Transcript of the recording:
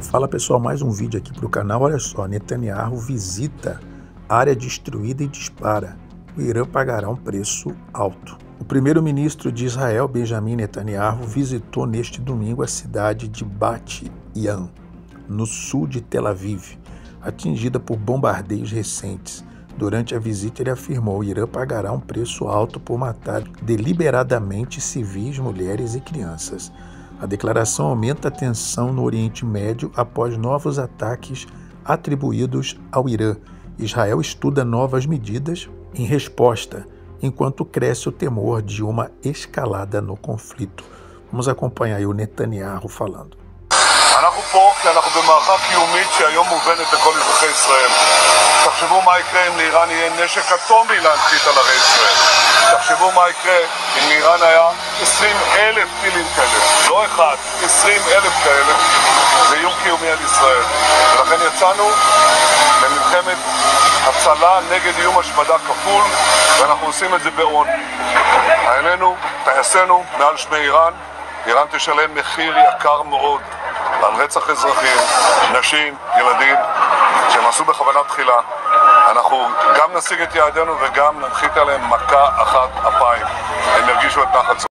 Fala pessoal, mais um vídeo aqui para o canal. Olha só, Netanyahu visita área destruída e dispara: o Irã pagará um preço alto. O primeiro-ministro de Israel, Benjamin Netanyahu, visitou neste domingo a cidade de Bat Yam, no sul de Tel Aviv, atingida por bombardeios recentes. Durante a visita, ele afirmou que o Irã pagará um preço alto por matar deliberadamente civis, mulheres e crianças. A declaração aumenta a tensão no Oriente Médio após novos ataques atribuídos ao Irã. Israel estuda novas medidas em resposta, enquanto cresce o temor de uma escalada no conflito. Vamos acompanhar aí o Netanyahu falando. אנחנו פה כי אנחנו במערכה קיומית שהיום מובנת לכל אזרחי ישראל. תחשבו מה יקרה אם לאיראן יהיה נשק אטומי להנחית על ערי ישראל. תחשבו מה יקרה אם לאיראן היה 20,000 טילים כאלה, לא אחד, 20,000 כאלה. זה איום קיומי על ישראל. ולכן יצאנו למלחמת הצלה נגד איום השמדה כפול, ואנחנו עושים את זה באון. עינינו, טייסינו, מעל שמי איראן. איראן תשלם מחיר יקר מאוד על רצח אזרחים, נשים, ילדים, שהם עשו בכוונה תחילה. אנחנו גם נשיג את יעדינו וגם ננחית עליהם מכה אחת אפיים. הם ירגישו את נחת זו.